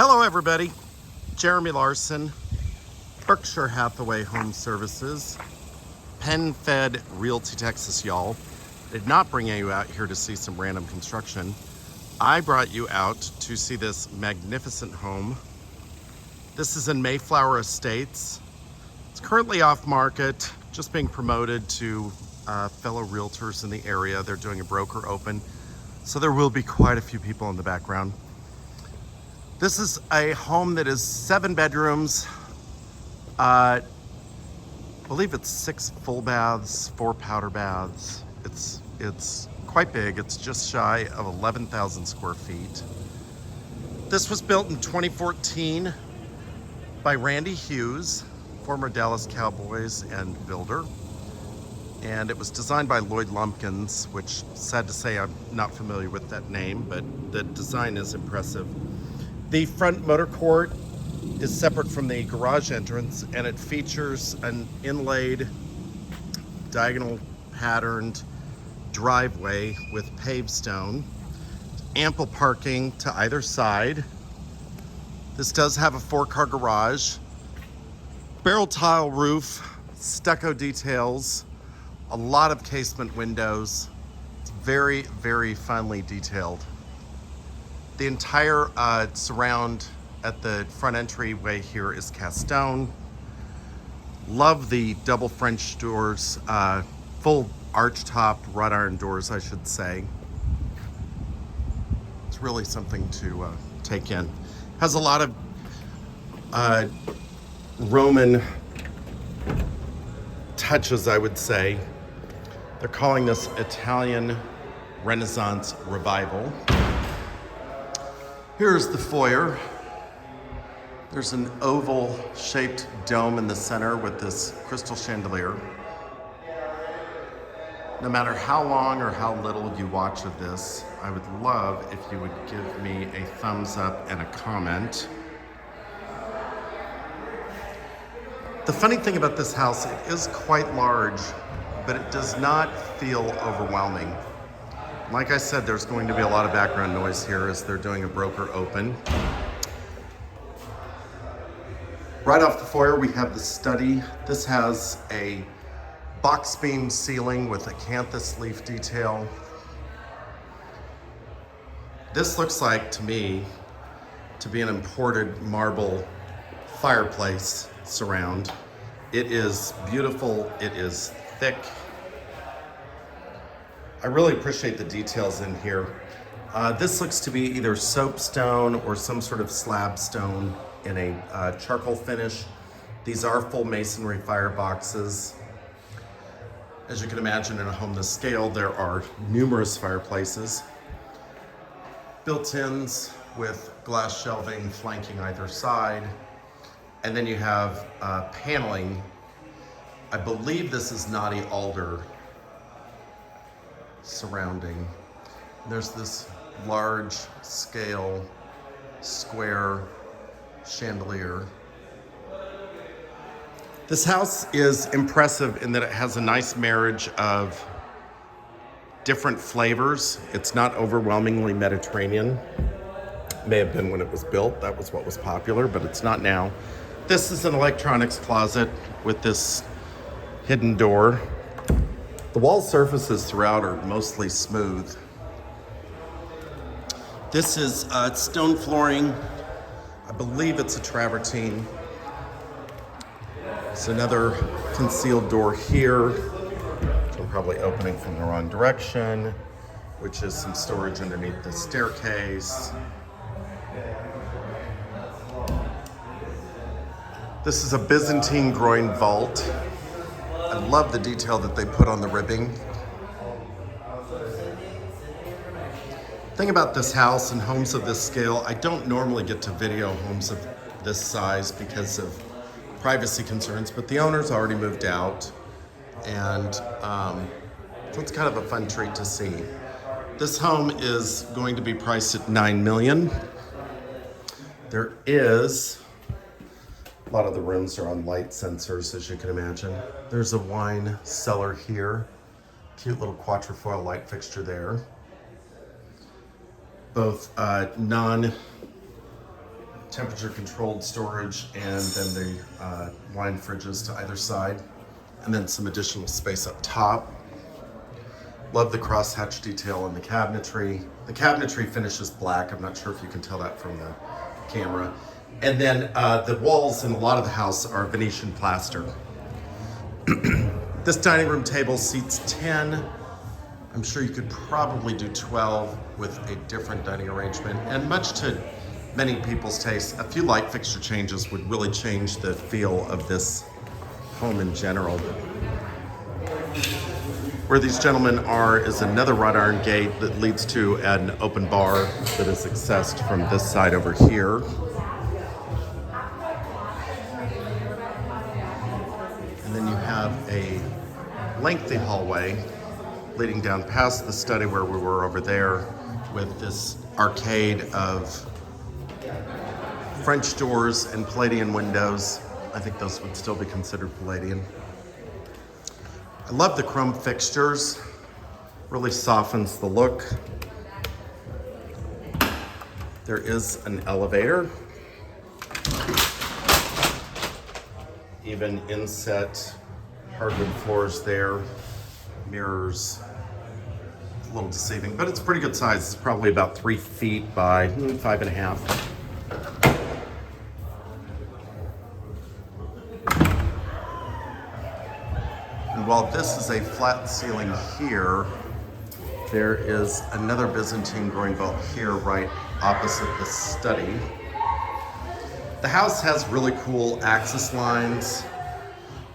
Hello everybody, Jeremy Larson, Berkshire Hathaway Home Services, Penn-Fed Realty Texas, y'all. Did not bring you out here to see some random construction. I brought you out to see this magnificent home. This is in Mayflower Estates. It's currently off market, just being promoted to fellow realtors in the area. They're doing a broker open, so there will be quite a few people in the background. This is a home that is 7 bedrooms. I believe it's 6 full baths, 4 powder baths. It's quite big. It's just shy of 11,000 square feet. This was built in 2014 by Randy Hughes, former Dallas Cowboys and builder. And it was designed by Lloyd Lumpkins, which, sad to say, I'm not familiar with that name, but the design is impressive. The front motor court is separate from the garage entrance, and it features an inlaid, diagonal patterned driveway with paved stone, ample parking to either side. This does have a 4-car garage, barrel tile roof, stucco details, a lot of casement windows. It's very, very finely detailed. The entire surround at the front entryway here is cast stone. Love the double French doors, full arch-topped wrought iron doors, I should say. It's really something to take in. Has a lot of Roman touches, I would say. They're calling this Italian Renaissance Revival. Here's the foyer. There's an oval-shaped dome in the center with this crystal chandelier. No matter how long or how little you watch of this, I would love if you would give me a thumbs up and a comment. The funny thing about this house, it is quite large, but it does not feel overwhelming. Like I said, there's going to be a lot of background noise here as they're doing a broker open. Right off the foyer, we have the study. This has a box beam ceiling with acanthus leaf detail. This looks like, to me, to be an imported marble fireplace surround. It is beautiful, it is thick. I really appreciate the details in here. This looks to be either soapstone or some sort of slab stone in a charcoal finish. These are full masonry fireboxes. As you can imagine, in a home this scale, there are numerous fireplaces. Built-ins with glass shelving flanking either side. And then you have paneling. I believe this is knotty alder surrounding. There's this large scale square chandelier. This house is impressive in that it has a nice marriage of different flavors. It's not overwhelmingly Mediterranean. May have been when it was built. That was what was popular, but it's not now. This is an electronics closet with this hidden door. The wall surfaces throughout are mostly smooth. This is stone flooring. I believe it's a travertine. There's another concealed door here, which I'm probably opening from the wrong direction, which is some storage underneath the staircase. This is a Byzantine groin vault. I love the detail that they put on the ribbing. The thing about this house and homes of this scale, I don't normally get to video homes of this size because of privacy concerns, but the owner's already moved out, and so it's kind of a fun treat to see. This home is going to be priced at $9 million. There is a lot of the rooms are on light sensors, as you can imagine. There's a wine cellar here. Cute little quatrefoil light fixture there. Both temperature controlled storage, and then the wine fridges to either side, and then some additional space up top. Love the crosshatch detail in the cabinetry. The cabinetry finish is black. I'm not sure if you can tell that from the camera. And then the walls in a lot of the house are Venetian plaster. This dining room table seats 10. I'm sure you could probably do 12 with a different dining arrangement. And much to many people's taste, a few light fixture changes would really change the feel of this home in general. Where these gentlemen are is another wrought iron gate that leads to an open bar that is accessed from this side over here. And then you have a lengthy hallway leading down past the study where we were over there, with this arcade of French doors and Palladian windows. I think those would still be considered Palladian. I love the chrome fixtures, really softens the look. There is an elevator, even inset hardwood floors there, mirrors. A little deceiving, but it's pretty good size. It's probably about 3 feet by 5.5. And while this is a flat ceiling here, there is another Byzantine groin vault here right opposite the study. The house has really cool axis lines.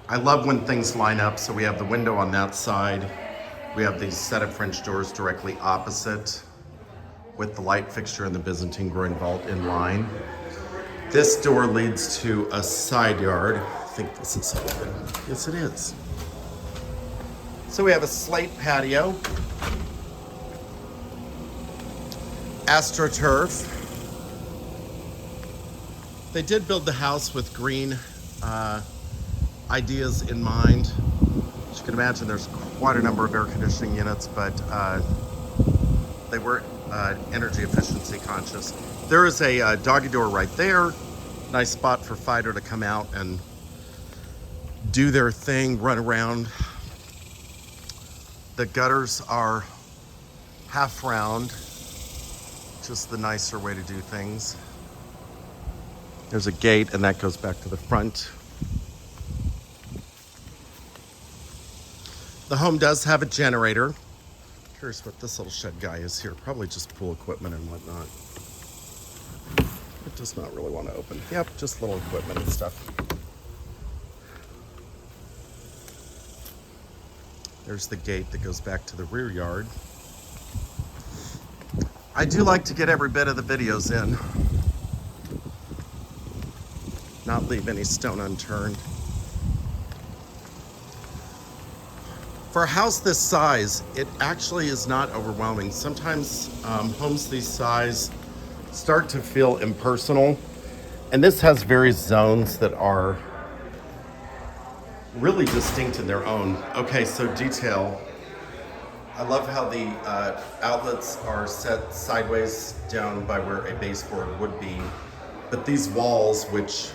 I love when things line up. So we have the window on that side. We have these set of French doors directly opposite with the light fixture and the Byzantine groin vault in line. This door leads to a side yard. I think this is open. Yes, it is. So we have a slate patio, AstroTurf. They did build the house with green ideas in mind. As you can imagine, there's quite a number of air conditioning units, but they were energy efficiency conscious. There is a doggy door right there. Nice spot for Fido to come out and do their thing, run around. The gutters are half round, just the nicer way to do things. There's a gate, and that goes back to the front. The home does have a generator. Curious what this little shed guy is here. Probably just pool equipment and whatnot. It does not really want to open. Yep, just little equipment and stuff. There's the gate that goes back to the rear yard. I do like to get every bit of the videos in. Not leave any stone unturned. For a house this size, it actually is not overwhelming. Sometimes homes this size start to feel impersonal. And this has various zones that are really distinct in their own. Okay, so detail. I love how the outlets are set sideways down by where a baseboard would be. But these walls, which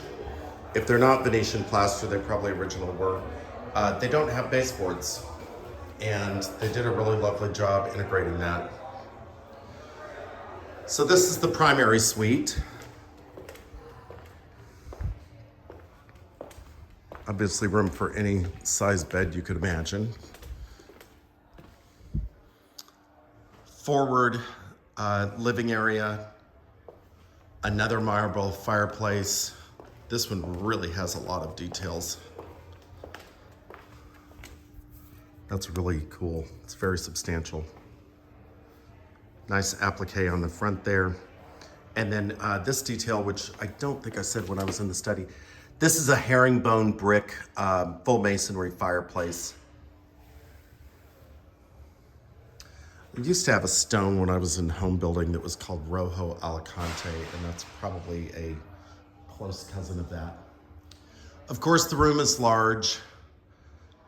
if they're not Venetian plaster, they probably originally were, they don't have baseboards. And they did a really lovely job integrating that. So this is the primary suite. Obviously room for any size bed you could imagine. Forward living area, another marble fireplace. This one really has a lot of details. That's really cool. It's very substantial. Nice applique on the front there. And then this detail, which I don't think I said when I was in the study, this is a herringbone brick, full masonry fireplace. We used to have a stone when I was in home building that was called Rojo Alicante, and that's probably a close cousin of that. Of course, the room is large,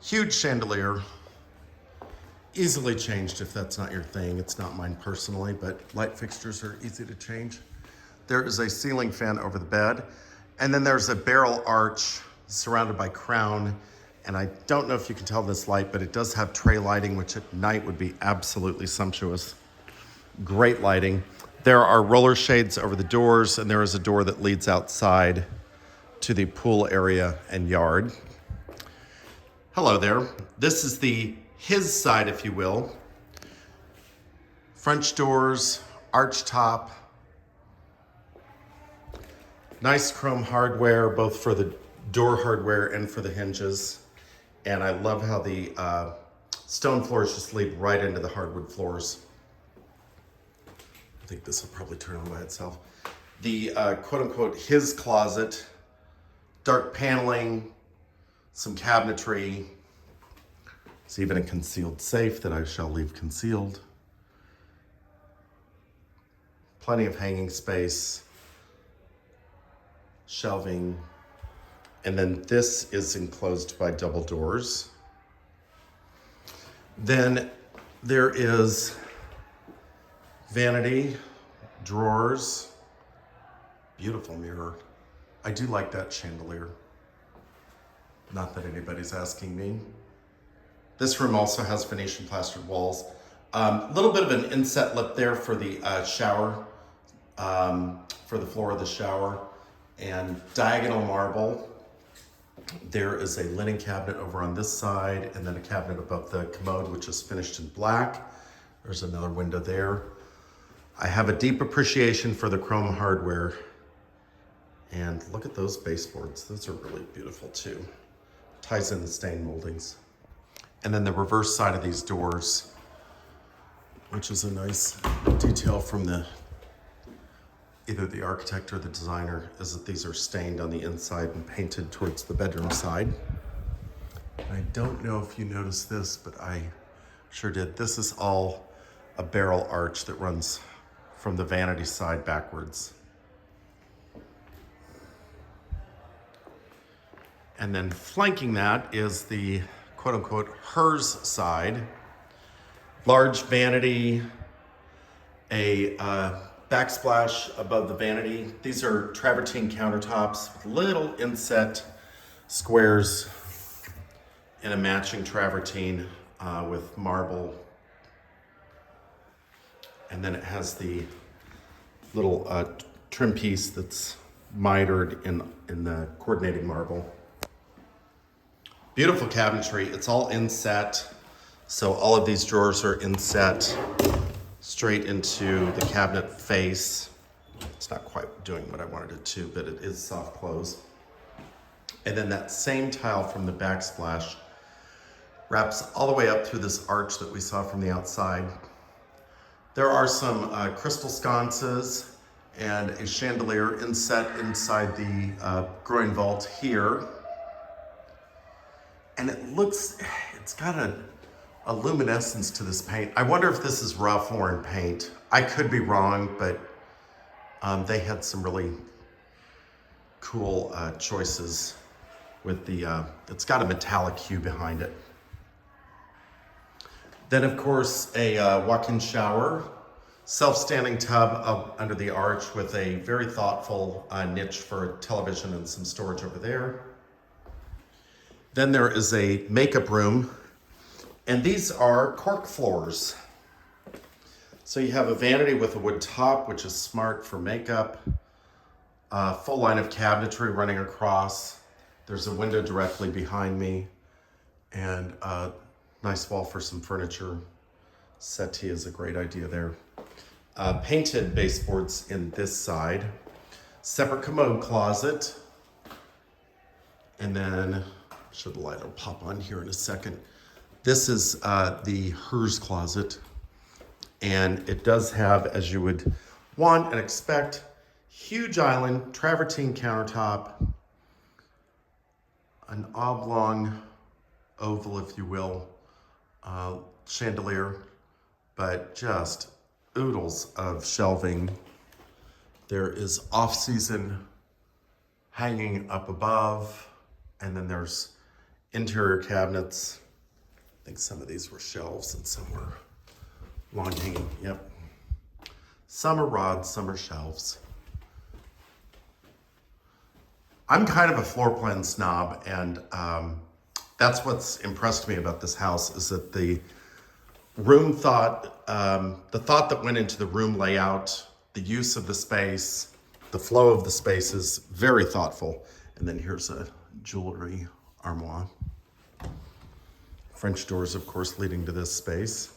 huge chandelier, easily changed if that's not your thing. It's not mine personally, but light fixtures are easy to change. There is a ceiling fan over the bed. And then there's a barrel arch surrounded by crown. And I don't know if you can tell this light, but it does have tray lighting, which at night would be absolutely sumptuous. Great lighting. There are roller shades over the doors, and there is a door that leads outside to the pool area and yard. Hello there. This is his side, if you will. French doors, arch top. Nice chrome hardware, both for the door hardware and for the hinges. And I love how the stone floors just lead right into the hardwood floors. I think this will probably turn on by itself. The quote unquote his closet, dark paneling, some cabinetry. There's even a concealed safe that I shall leave concealed. Plenty of hanging space, shelving, and then this is enclosed by double doors. Then there is vanity, drawers, beautiful mirror. I do like that chandelier. Not that anybody's asking me. This room also has Venetian plastered walls. A little bit of an inset lip there for the shower, for the floor of the shower, and diagonal marble. There is a linen cabinet over on this side, and then a cabinet above the commode, which is finished in black. There's another window there. I have a deep appreciation for the chrome hardware. And look at those baseboards. Those are really beautiful too. Ties in the stain moldings. And then the reverse side of these doors, which is a nice detail from either the architect or the designer, is that these are stained on the inside and painted towards the bedroom side. And I don't know if you noticed this, but I sure did. This is all a barrel arch that runs from the vanity side backwards. And then flanking that is the quote unquote hers side. Large vanity, a backsplash above the vanity. These are travertine countertops with little inset squares and a matching travertine with marble. And then it has the little trim piece that's mitered in the coordinating marble. Beautiful cabinetry. It's all inset. So all of these drawers are inset straight into the cabinet face. It's not quite doing what I wanted it to, but it is soft close. And then that same tile from the backsplash wraps all the way up through this arch that we saw from the outside. There are some crystal sconces and a chandelier inset inside the groin vault here. And it's got a luminescence to this paint. I wonder if this is Ralph Lauren paint. I could be wrong, but they had some really cool choices with it's got a metallic hue behind it. Then of course a walk-in shower, self-standing tub up under the arch with a very thoughtful niche for a television and some storage over there. Then there is a makeup room, and these are cork floors. So you have a vanity with a wood top, which is smart for makeup, a full line of cabinetry running across. There's a window directly behind me, and a nice wall for some furniture. Settee is a great idea there. Painted baseboards in this side, separate commode closet, and then the light will pop on here in a second. This is the hers closet, and it does have, as you would want and expect, huge island, travertine countertop, an oblong oval, if you will, chandelier, but just oodles of shelving. There is off-season hanging up above, and then there's interior cabinets. I think some of these were shelves and some were long hanging. Yep. Some are rods, some are shelves. I'm kind of a floor plan snob, and that's what's impressed me about this house is that the room thought, the thought that went into the room layout, the use of the space, the flow of the space is very thoughtful. And then here's a jewelry armoire. French doors, of course, leading to this space.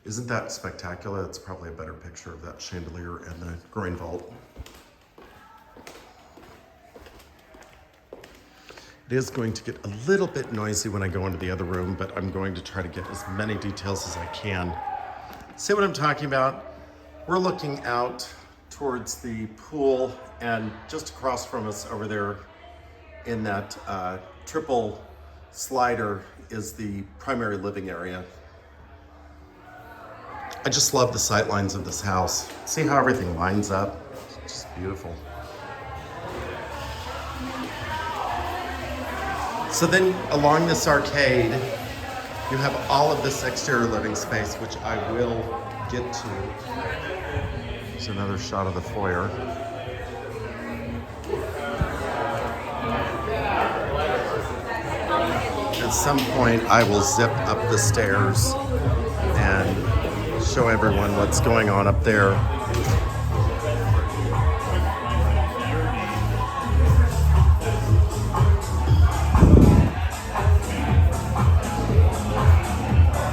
Isn't that spectacular? It's probably a better picture of that chandelier and the groin vault. It is going to get a little bit noisy when I go into the other room, but I'm going to try to get as many details as I can. See what I'm talking about? We're looking out towards the pool, and just across from us over there in that triple slider is the primary living area. I just love the sight lines of this house. See how everything lines up? It's just beautiful. So then along this arcade, you have all of this exterior living space, which I will get to. Here's another shot of the foyer. At some point, I will zip up the stairs and show everyone what's going on up there.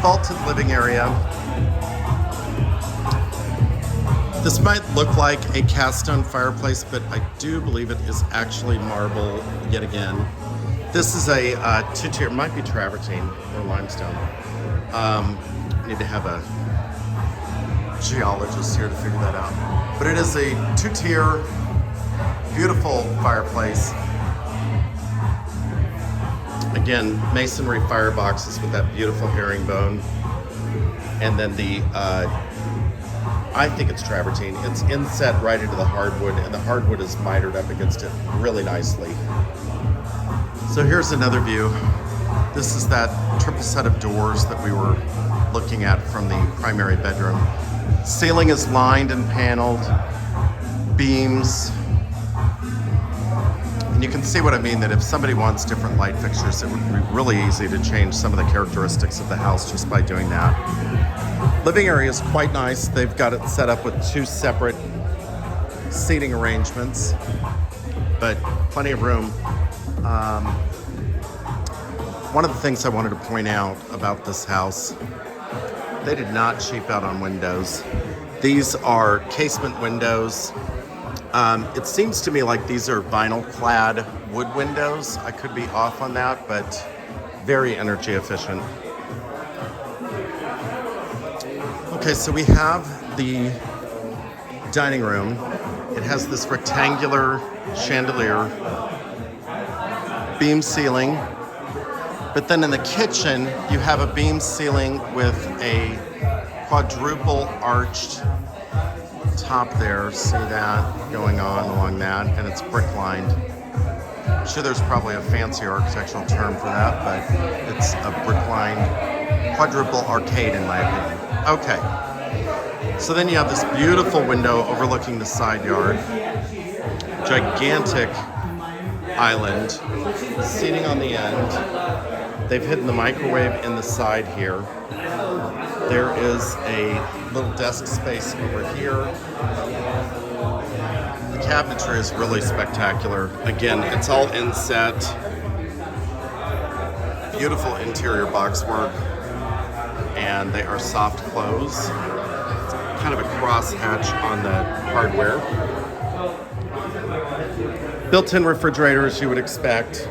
Vaulted living area. This might look like a cast stone fireplace, but I do believe it is actually marble yet again. This is a two-tier, might be travertine or limestone. Need to have a geologist here to figure that out. But it is a two-tier, beautiful fireplace. Again, masonry fireboxes with that beautiful herringbone. And then the, I think it's travertine. It's inset right into the hardwood, and the hardwood is mitered up against it really nicely. So here's another view. This is that triple set of doors that we were looking at from the primary bedroom. Ceiling is lined and paneled, beams. And you can see what I mean, that if somebody wants different light fixtures, it would be really easy to change some of the characteristics of the house just by doing that. Living area is quite nice. They've got it set up with two separate seating arrangements, but plenty of room. One of the things I wanted to point out about this house, they did not cheap out on windows. These are casement windows. It seems to me like these are vinyl-clad wood windows. I could be off on that, but very energy efficient. Okay, so we have the dining room. It has this rectangular chandelier, beam ceiling, but then in the kitchen, you have a beam ceiling with a quadruple arched top there. See that going on along that, and it's brick lined. I'm sure there's probably a fancy architectural term for that, but it's a brick lined quadruple arcade in my opinion. Okay, so then you have this beautiful window overlooking the side yard, gigantic island, seating on the end. They've hidden the microwave in the side here. There is a little desk space over here. The cabinetry is really spectacular. Again, it's all inset. Beautiful interior boxwork. And they are soft close. It's kind of a cross hatch on the hardware. Built-in refrigerator, as you would expect.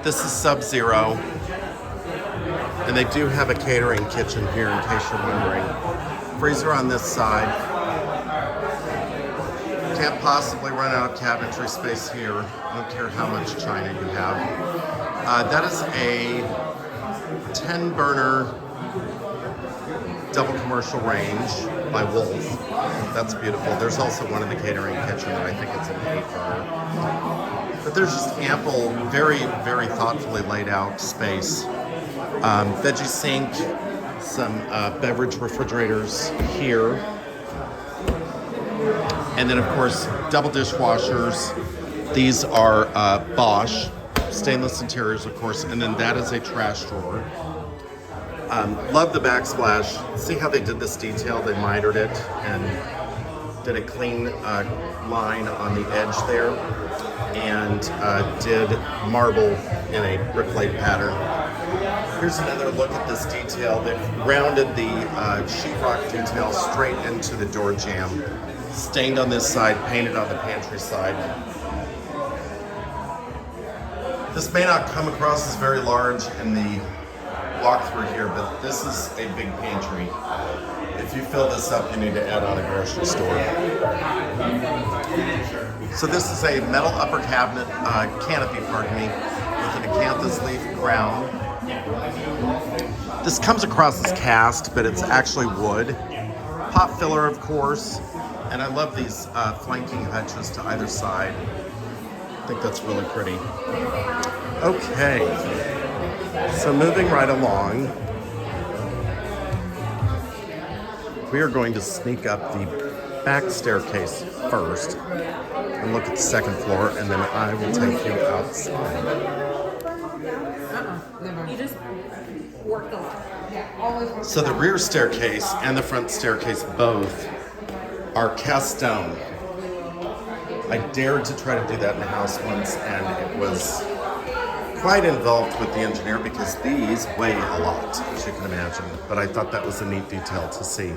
This is Sub-Zero. And they do have a catering kitchen here, in case you're wondering. Freezer on this side. Can't possibly run out of cabinetry space here. I don't care how much china you have. That is a 10-burner double commercial range by Wolf. That's beautiful. There's also one in the catering kitchen that I think it's an 8-burner. But there's just ample, very, very thoughtfully laid out space. Veggie sink, some beverage refrigerators here. And then of course, double dishwashers, These are Bosch stainless interiors, of course, and then that is a trash drawer. Love the backsplash. See how they did this detail? They mitered it and did a clean line on the edge there, and did marble in a brick-laid pattern. Here's another look at this detail. They've rounded the sheetrock detail straight into the door jamb. Stained on this side, painted on the pantry side. This may not come across as very large in the walkthrough here, but this is a big pantry. If you fill this up, you need to add on a grocery store. So this is a metal upper cabinet, canopy, pardon me, with an acanthus leaf crown. This comes across as cast, but it's actually wood. Pot filler, of course, and I love these flanking hutches to either side. I think that's really pretty. Okay, so moving right along, we are going to sneak up the back staircase first and look at the second floor, and then I will take you outside. You just work the line. Yeah, always work. So the rear staircase and the front staircase both are cast stone. I dared to try to do that in the house once, and it was quite involved with the engineer because these weigh a lot, as you can imagine. But I thought that was a neat detail to see.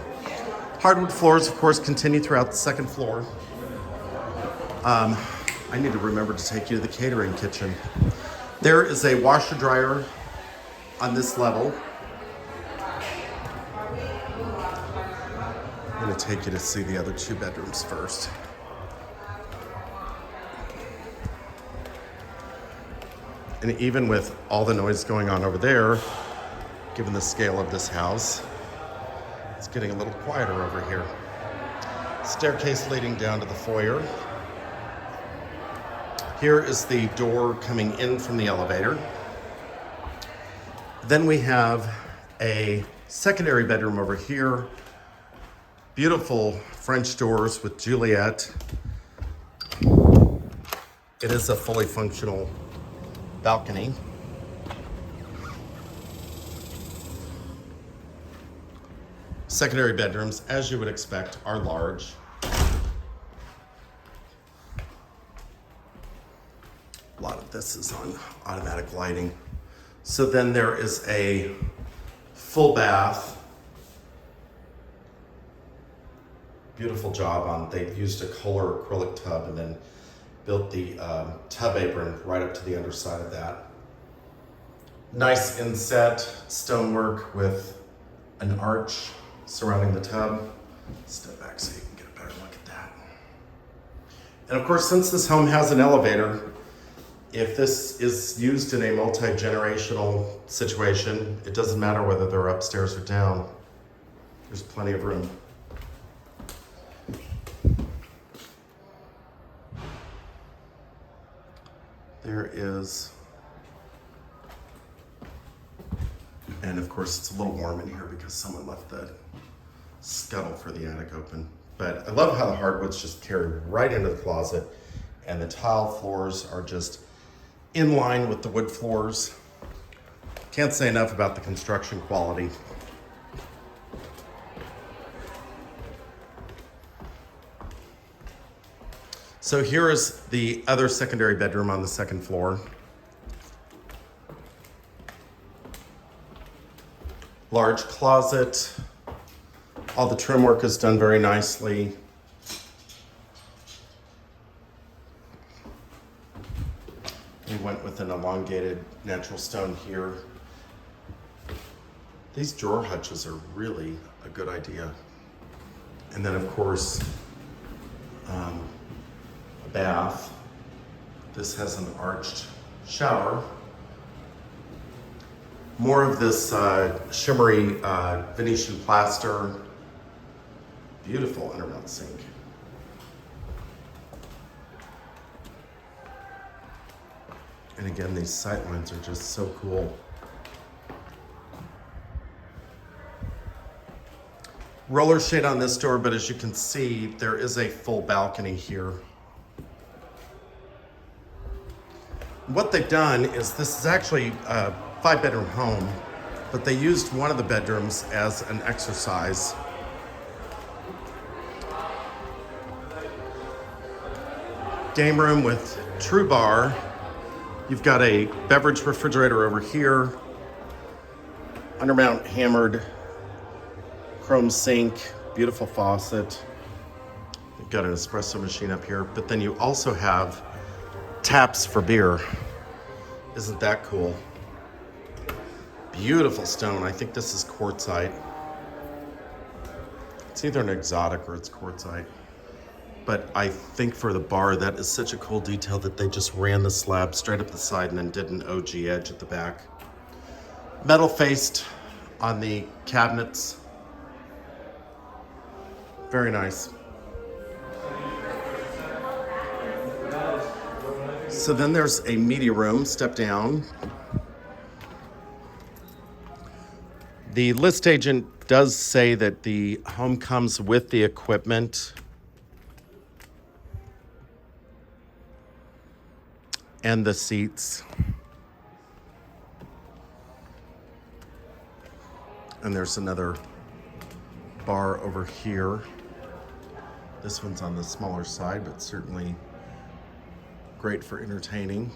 Hardwood floors, of course, continue throughout the second floor. I need to remember to take you to the catering kitchen. There is a washer dryer on this level. I'm going to take you to see the other two bedrooms first. And even with all the noise going on over there, given the scale of this house, it's getting a little quieter over here. Staircase leading down to the foyer. Here is the door coming in from the elevator. Then we have a secondary bedroom over here. Beautiful French doors with Juliet. It is a fully functional balcony. Secondary bedrooms, as you would expect, are large. A lot of this is on automatic lighting. So then there is a full bath. Beautiful job on, they used a Kohler acrylic tub and then built the tub apron right up to the underside of that. Nice inset stonework with an arch surrounding the tub. Step back so you can get a better look at that. And of course, since this home has an elevator, if this is used in a multi-generational situation, it doesn't matter whether they're upstairs or down. There's plenty of room. There is, and of course it's a little warm in here because someone left the scuttle for the attic open. But I love how the hardwoods just carry right into the closet, and the tile floors are just in line with the wood floors. Can't say enough about the construction quality. So here is the other secondary bedroom on the second floor. Large closet. All the trim work is done very nicely. We went with an elongated natural stone here. These drawer hutches are really a good idea. And then of course, a bath. This has an arched shower. More of this shimmery Venetian plaster. Beautiful undermount sink. And again, these sight lines are just so cool. Roller shade on this door, but as you can see, there is a full balcony here. What they've done is this is actually a 5-bedroom home, but they used one of the bedrooms as an exercise. Game room with true bar. You've got a beverage refrigerator over here. Undermount hammered chrome sink, beautiful faucet. You've got an espresso machine up here, but then you also have taps for beer. Isn't that cool? Beautiful stone. I think this is quartzite. It's either an exotic or it's quartzite. But I think for the bar, that is such a cool detail that they just ran the slab straight up the side and then did an OG edge at the back. Metal faced on the cabinets. Very nice. So then there's a media room, step down. The list agent does say that the home comes with the equipment and the seats. And there's another bar over here. This one's on the smaller side, but certainly great for entertaining.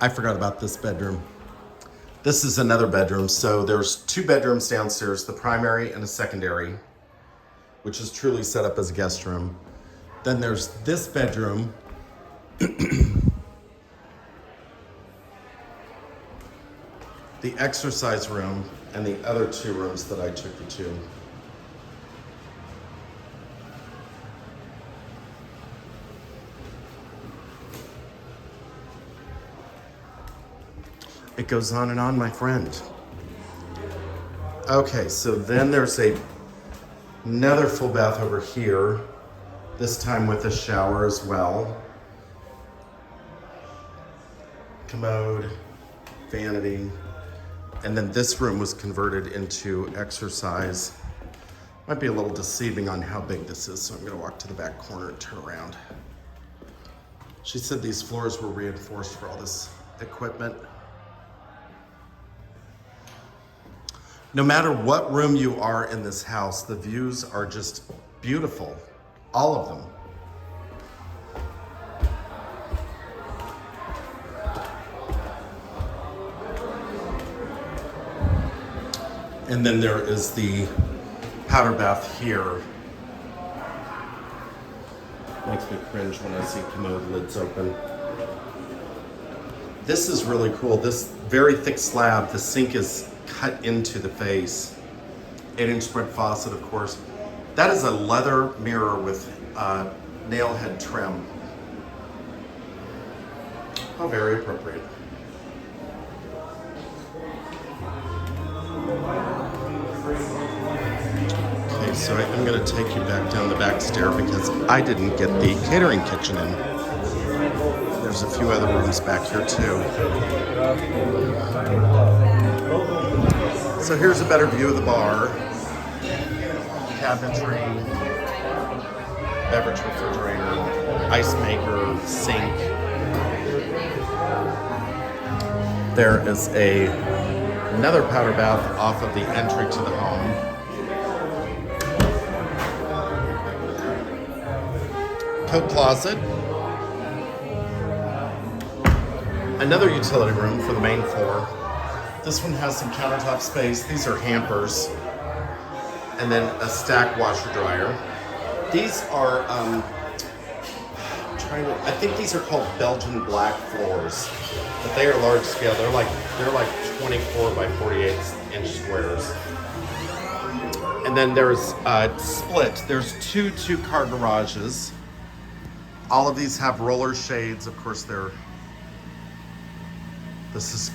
I forgot about this bedroom. This is another bedroom. So there's 2 bedrooms downstairs, the primary and a secondary, which is truly set up as a guest room. Then there's this bedroom. The exercise room, and the other 2 rooms that I took you to. It goes on and on, my friend. Okay, so then there's another full bath over here, this time with a shower as well. Commode, vanity. And then this room was converted into exercise. Might be a little deceiving on how big this is, so I'm gonna walk to the back corner and turn around. She said these floors were reinforced for all this equipment. No matter what room you are in this house, the views are just beautiful, all of them. And then there is the powder bath here. Makes me cringe when I see commode lids open. This is really cool. This very thick slab, the sink is cut into the face. 8-inch spread faucet, of course. That is a leather mirror with nail head trim. How very appropriate. Okay, so I'm going to take you back down the back stair because I didn't get the catering kitchen in. There's a few other rooms back here too. So here's a better view of the bar. Cabinetry, beverage refrigerator, ice maker, sink. There is another powder bath off of the entry to the home. Coat closet. Another utility room for the main floor. This one has some countertop space. These are hampers. And then a stack washer dryer. These are, I think these are called Belgian black floors, but they are large scale. They're like 24 by 48 inch squares. And then there's split. There's two car garages. All of these have roller shades. Of course, this is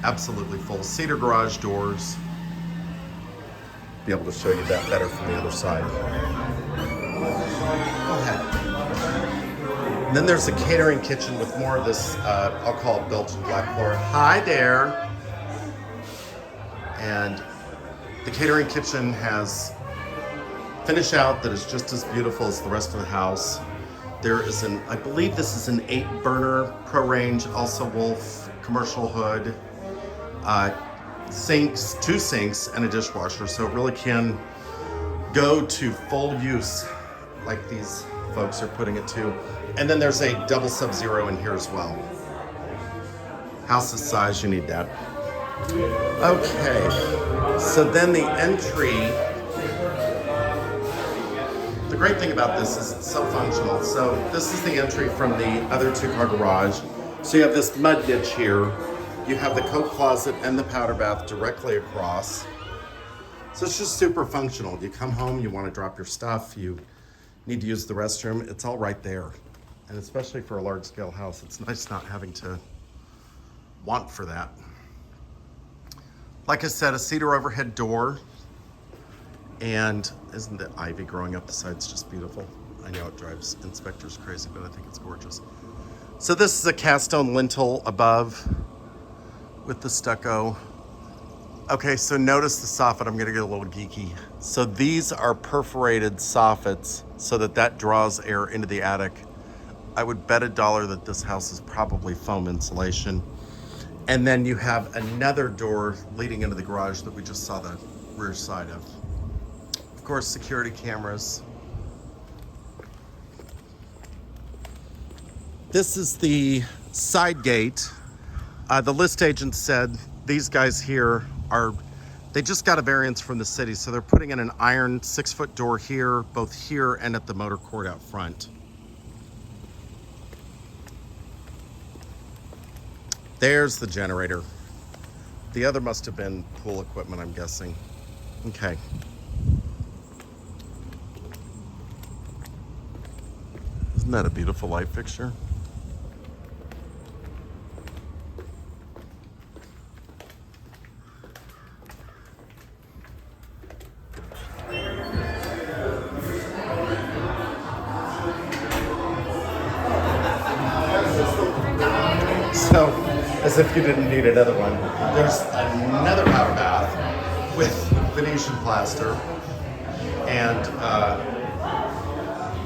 absolutely full. Cedar garage doors. Be able to show you that better from the other side. Go ahead. And then there's a catering kitchen with more of this, I'll call it Belgian black floor. Hi there. And The catering kitchen has finish out that is just as beautiful as the rest of the house. There is I believe this is an 8-burner Pro Range, also Wolf commercial hood, sinks, 2 sinks, and a dishwasher. So it really can go to full use like these folks are putting it to. And then there's a double Sub-Zero in here as well. House's size, you need that. Okay, so then the entry. The great thing about this is it's so functional. So this is the entry from the other 2-car garage. So you have this mud ditch here. You have the coat closet and the powder bath directly across. So it's just super functional. You come home, you want to drop your stuff, you need to use the restroom, it's all right there. And especially for a large scale house, it's nice not having to want for that. Like I said, a cedar overhead door. And isn't the ivy growing up the sides just beautiful? I know it drives inspectors crazy, but I think it's gorgeous. So this is a cast stone lintel above with the stucco. Okay, so notice the soffit. I'm gonna get a little geeky. So these are perforated soffits so that draws air into the attic. I would bet $1 that this house is probably foam insulation. And then you have another door leading into the garage that we just saw the rear side of. Of course, security cameras. This is the side gate. The list agent said these guys here they just got a variance from the city, so they're putting in an iron 6-foot door here, both here and at the motor court out front. There's the generator. The other must have been pool equipment, I'm guessing. Okay. Isn't that a beautiful light fixture? So, as if you didn't need another one, there's another powder bath with Venetian plaster and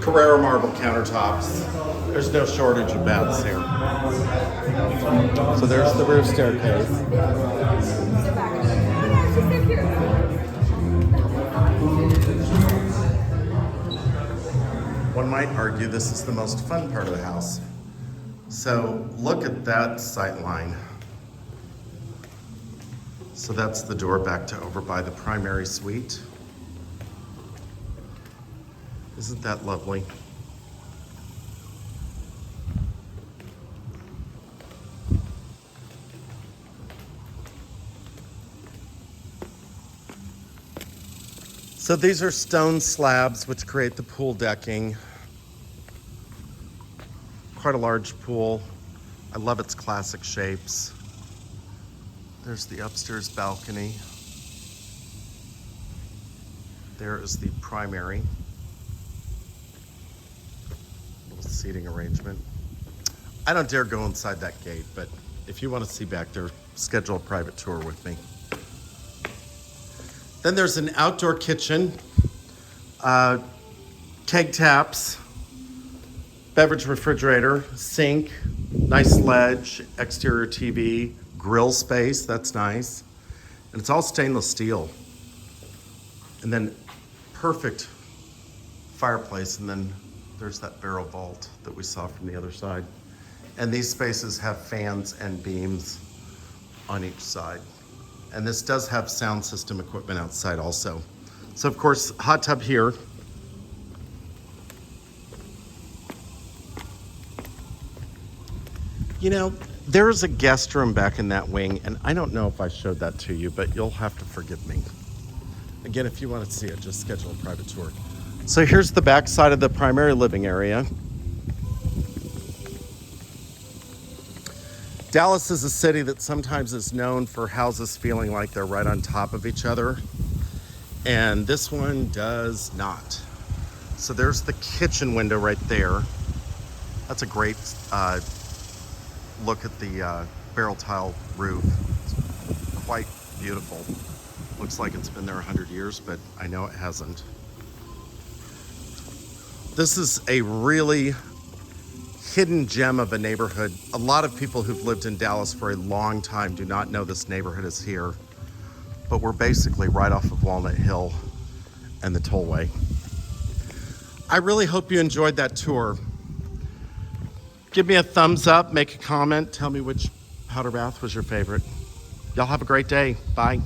Carrara marble countertops. There's no shortage of baths here. So there's the rear staircase. One might argue this is the most fun part of the house. So look at that sight line. So that's the door back to over by the primary suite. Isn't that lovely? So these are stone slabs which create the pool decking. Quite a large pool. I love its classic shapes. There's the upstairs balcony. There is the primary. Little seating arrangement. I don't dare go inside that gate, but if you want to see back there, schedule a private tour with me. Then there's an outdoor kitchen, keg taps, beverage refrigerator, sink, nice ledge, exterior TV, grill space, that's nice. And it's all stainless steel. And then perfect fireplace, and then there's that barrel vault that we saw from the other side. And these spaces have fans and beams on each side. And this does have sound system equipment outside also. So of course, hot tub here. You know, there's a guest room back in that wing, and I don't know if I showed that to you, but you'll have to forgive me. Again, if you want to see it, just schedule a private tour. So here's the back side of the primary living area. Dallas is a city that sometimes is known for houses feeling like they're right on top of each other, and this one does not. So there's the kitchen window right there. That's a great look at the barrel tile roof. It's quite beautiful. Looks like it's been there 100 years, but I know it hasn't. This is a really hidden gem of a neighborhood. A lot of people who've lived in Dallas for a long time do not know this neighborhood is here, but we're basically right off of Walnut Hill and the Tollway. I really hope you enjoyed that tour. Give me a thumbs up, make a comment, tell me which powder bath was your favorite. Y'all have a great day. Bye.